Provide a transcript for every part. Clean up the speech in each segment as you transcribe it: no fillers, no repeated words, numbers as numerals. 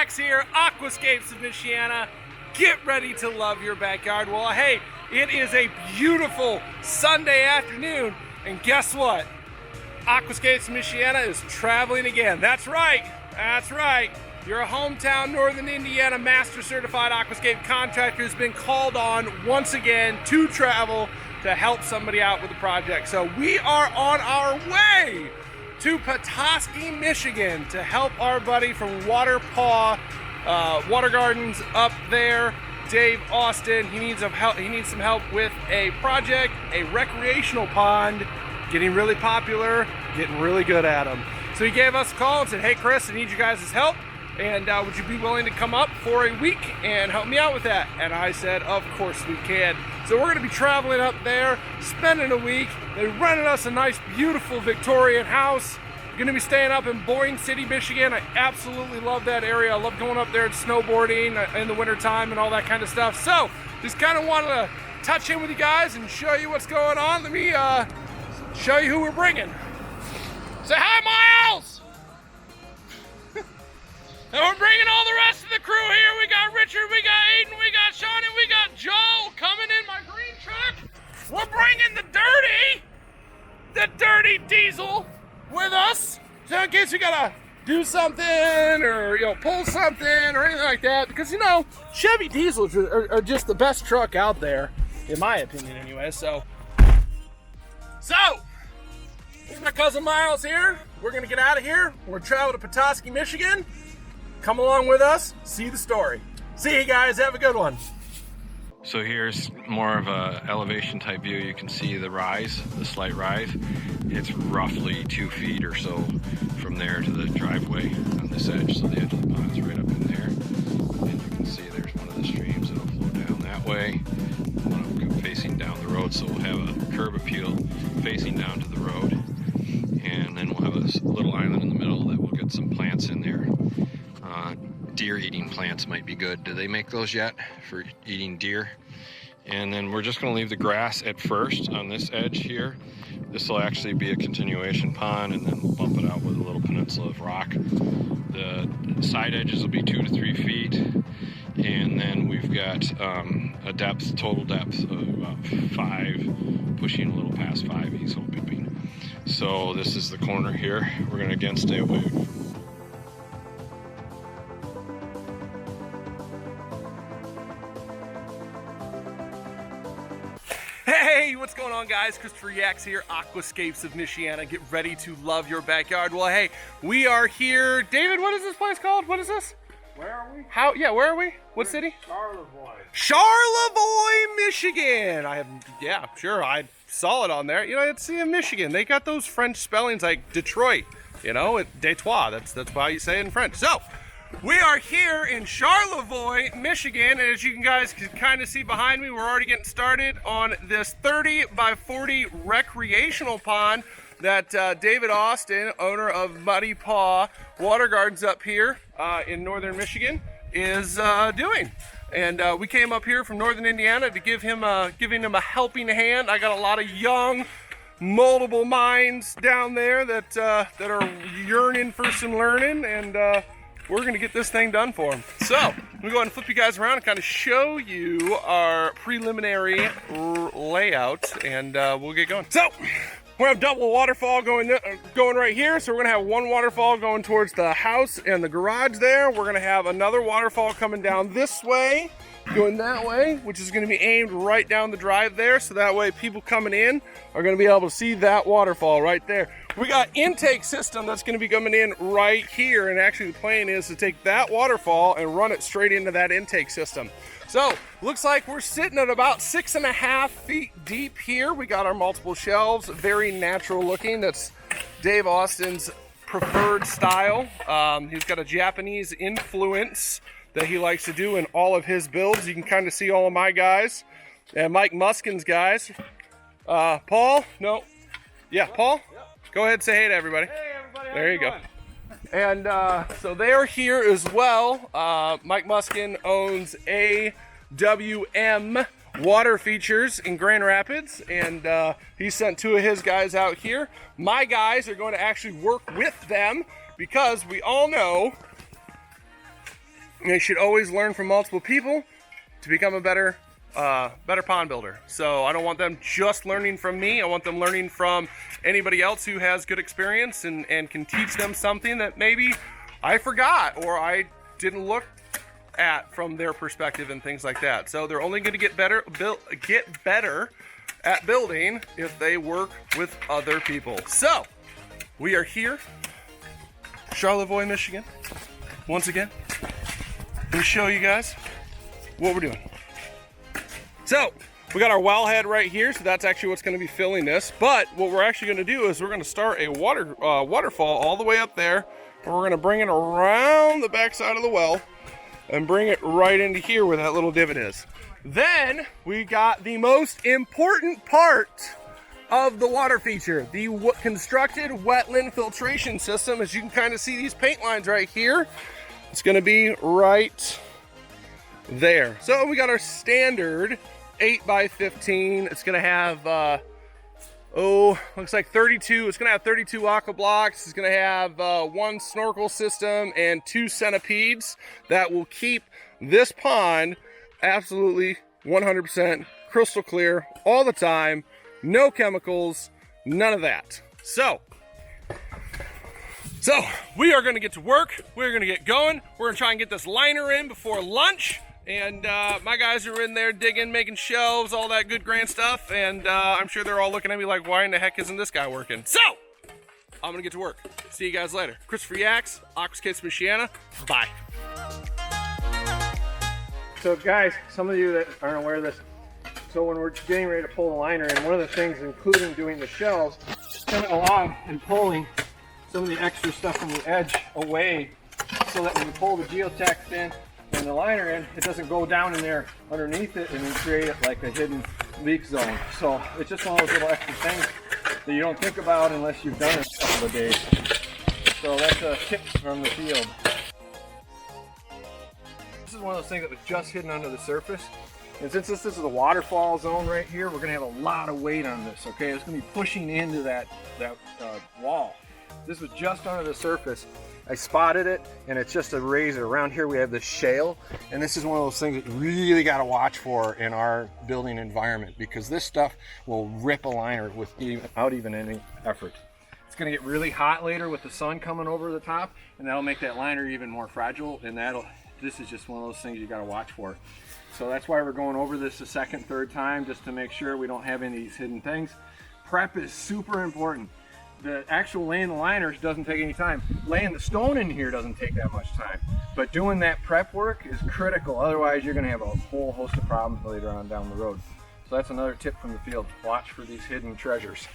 Yax here, Aquascapes of Michiana. Get ready to love your backyard. Well, hey, it is a beautiful Sunday afternoon, and guess what? Aquascapes of Michiana is traveling again. That's right, Your hometown Northern Indiana Master Certified Aquascape contractor has been called on once again to travel to help somebody out with the project. So we are on our way to Petoskey, Michigan to help our buddy from Water Gardens up there, Dave Austin. He needs some help with a project, a recreational pond, getting really popular, getting really good at them. So he gave us a call and said, hey Chris, I need you guys' help, and would you be willing to come up for a week and help me out with that? And I said, of course we can. So we're gonna be traveling up there, spending a week. They rented us a nice, beautiful Victorian house. We're gonna be staying up in Boyne City, Michigan. I absolutely love that area. I love going up there and snowboarding in the wintertime and all that kind of stuff. So just kind of wanted to touch in with you guys and show you what's going on. Let me show you who we're bringing. Say hi, Miles! And we're bringing all the rest of the crew here. We got Richard, we got Aiden, we got Sean, and we got Joe coming in my green truck. We're bringing the dirty diesel with us. So in case we gotta do something or pull something or anything like that. Because Chevy diesels are just the best truck out there, in my opinion anyway. So this is my cousin Miles here. We're gonna get out of here. We're gonna travel to Petoskey, Michigan. Come along with us, see the story. See you guys, have a good one. So here's more of a elevation type view. You can see the rise, the slight rise. It's roughly 2 feet or so from there to the driveway on this edge. So the edge of the pond's right up in there. And you can see there's one of the streams that'll flow down that way. One of them facing down the road. So we'll have a curb appeal facing down to the road. And then we'll have a little island in the middle that we'll get some plants in there. Deer eating plants might be good. Do they make those yet for eating deer? And then we're just going to leave the grass at first on this edge here. This will actually be a continuation pond, and then we'll bump it out with a little peninsula of rock. The side edges will be 2 to 3 feet, and then we've got a total depth of about 5, pushing a little past 5 easel bipping. So this is the corner here. We're going to again stay away from Hey, what's going on, guys? Christopher Yax here, Aquascapes of Michiana. Get ready to love your backyard. Well, hey, we are here. David, what is this place called? What is this? Where are we? Where are we? What city? Charlevoix. Charlevoix, Michigan. I saw it on there. It's in Michigan. They got those French spellings like Detroit. Detroit. That's how you say it in French. So, we are here in Charlevoix, Michigan, and as you guys can kind of see behind me, we're already getting started on this 30 by 40 recreational pond that David Austin, owner of Muddy Paw Water Gardens up here in northern Michigan, is doing. And we came up here from northern Indiana to giving him a helping hand. I got a lot of young, multiple minds down there that are yearning for some learning, and we're gonna get this thing done for them. So, I'm gonna go ahead and flip you guys around and kind of show you our preliminary layout, and we'll get going. So, we're gonna have double waterfall going right here. So we're gonna have one waterfall going towards the house and the garage there. We're gonna have another waterfall coming down this way, going that way, which is gonna be aimed right down the drive there. So that way people coming in are gonna be able to see that waterfall right there. We got intake system that's going to be coming in right here, and actually the plan is to take that waterfall and run it straight into that intake system. So looks like we're sitting at about 6.5 feet deep here. We got our multiple shelves, very natural looking. That's Dave Austin's preferred style. He's got a Japanese influence that he likes to do in all of his builds. You can kind of see all of my guys and Mike Muskin's guys. Paul? No. Yeah, Paul? Go ahead and say hey to everybody. Hey everybody, there you go. And so they're here as well. Mike Muskin owns AWM Water Features in Grand Rapids, and he sent 2 of his guys out here. My guys are going to actually work with them because we all know you should always learn from multiple people to become a better pond builder. So I don't want them just learning from me. I want them learning from anybody else who has good experience and can teach them something that maybe I forgot or I didn't look at from their perspective and things like that. So they're only going to get better at building if they work with other people. So we are here, Charlevoix, Michigan. Once again, let me show you guys what we're doing. So we got our well head right here, so that's actually what's going to be filling this. But what we're actually going to do is we're going to start a waterfall all the way up there, and we're going to bring it around the back side of the well and bring it right into here where that little divot is. Then we got the most important part of the water feature, the constructed wetland filtration system. As you can kind of see these paint lines right here, it's going to be right there. So we got our standard 8x15. It's going to have looks like 32. It's going to have 32 AquaVlogs. It's going to have one snorkel system and 2 centipedes that will keep this pond absolutely 100% crystal clear all the time. No chemicals, none of that. So we are going to get to work. We're going to get going. We're going to try and get this liner in before lunch. And my guys are in there digging, making shelves, all that good grand stuff. And I'm sure they're all looking at me like, why in the heck isn't this guy working? So I'm going to get to work. See you guys later. Christopher Yaks, Aquascapes Michiana. Bye. So guys, some of you that aren't aware of this, so when we're getting ready to pull the liner in, one of the things, including doing the shelves, coming along and pulling some of the extra stuff from the edge away so that when you pull the geotext in and the liner in, it doesn't go down in there underneath it and then create it like a hidden leak zone. So it's just one of those little extra things that you don't think about unless you've done it a couple of days. So that's a tip from the field. This is one of those things that was just hidden under the surface. And since this is a waterfall zone right here, we're gonna have a lot of weight on this, okay? It's gonna be pushing into that wall. This was just under the surface. I spotted it, and it's just a razor. Around here we have this shale, and this is one of those things that you really gotta watch for in our building environment, because this stuff will rip a liner without even any effort. It's gonna get really hot later with the sun coming over the top, and that'll make that liner even more fragile, and this is just one of those things you gotta watch for. So that's why we're going over this a second, third time, just to make sure we don't have any of these hidden things. Prep is super important. The actual laying the liners doesn't take any time. Laying the stone in here doesn't take that much time. But doing that prep work is critical. Otherwise, you're gonna have a whole host of problems later on down the road. So that's another tip from the field. Watch for these hidden treasures.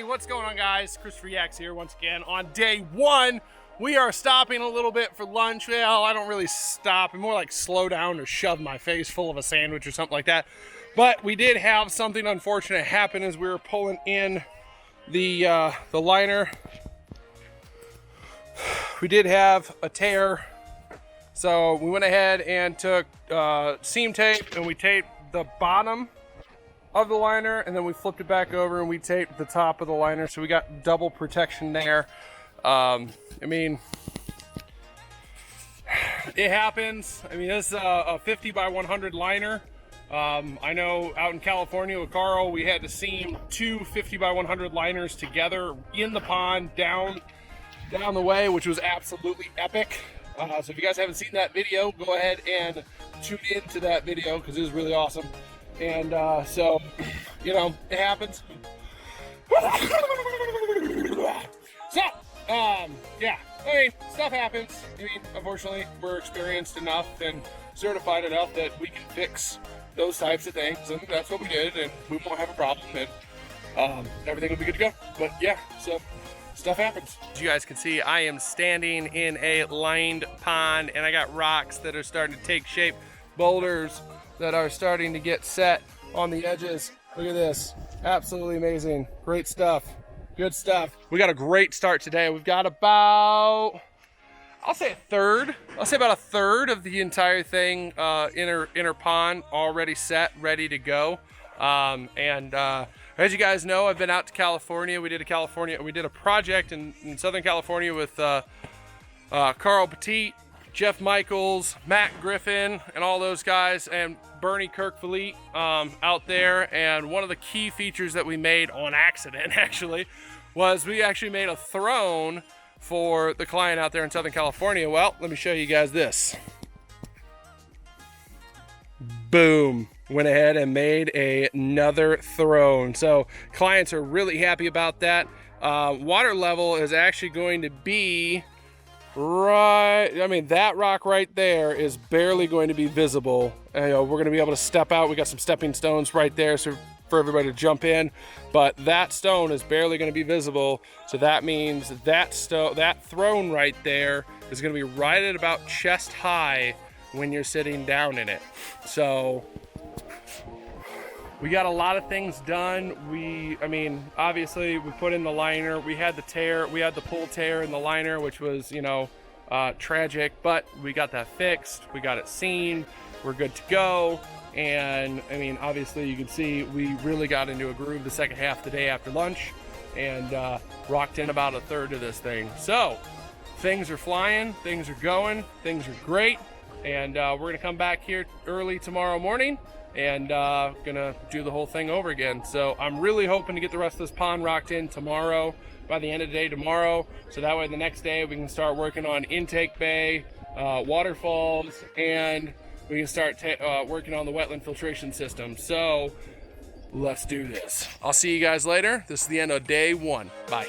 What's going on, guys? Christopher Yaks here once again on day one. We are stopping a little bit for lunch. Well, I don't really stop. I'm more like slow down or shove my face full of a sandwich or something like that. But we did have something unfortunate happen as we were pulling in the liner. We did have a tear. So we went ahead and took seam tape and we taped the bottom of the liner, and then we flipped it back over and we taped the top of the liner, so we got double protection there. I mean, it happens. I mean, this is a 50 by 100 liner. I know out in California with Carl, we had to seam two 50 by 100 liners together in the pond down down the way, which was absolutely epic. So if you guys haven't seen that video, go ahead and tune into that video because it was really awesome. And so, you know, it happens. So, yeah, I mean, stuff happens. I mean, unfortunately, we're experienced enough and certified enough that we can fix those types of things, and that's what we did, and we won't have a problem, and everything will be good to go. But yeah, so stuff happens. As you guys can see, I am standing in a lined pond, and I got rocks that are starting to take shape, boulders that are starting to get set on the edges. Look at this, absolutely amazing, great stuff. Good stuff. We got a great start today. We've got about, I'll say about a third of the entire thing, inner pond already set, ready to go. As you guys know, I've been out to California. We did a project in Southern California with Carl Petit, Jeff Michaels, Matt Griffin, and all those guys, and Bernie Kirkfleet out there. And one of the key features that we made on accident, actually, was we actually made a throne for the client out there in Southern California. Well, let me show you guys this. Boom. Went ahead and made another throne. So clients are really happy about that. Water level is actually going to be right, I mean, that rock right there is barely going to be visible. You know, we're going to be able to step out. We got some stepping stones right there so for everybody to jump in, but that stone is barely going to be visible. So that means that throne right there is going to be right at about chest high when you're sitting down in it. So we got a lot of things done. I mean, obviously we put in the liner. We had the pull tear in the liner, which was, you know, tragic, but we got that fixed. We got it seen. We're good to go. And I mean, obviously you can see we really got into a groove the second half the day after lunch and rocked in about a third of this thing. So things are flying, things are going, things are great. And we're gonna come back here early tomorrow morning and gonna do the whole thing over again. So I'm really hoping to get the rest of this pond rocked in tomorrow, by the end of the day tomorrow, so that way the next day we can start working on intake bay, waterfalls, and we can start working on the wetland filtration system. So let's do this. I'll see you guys later. This is the end of day one. Bye.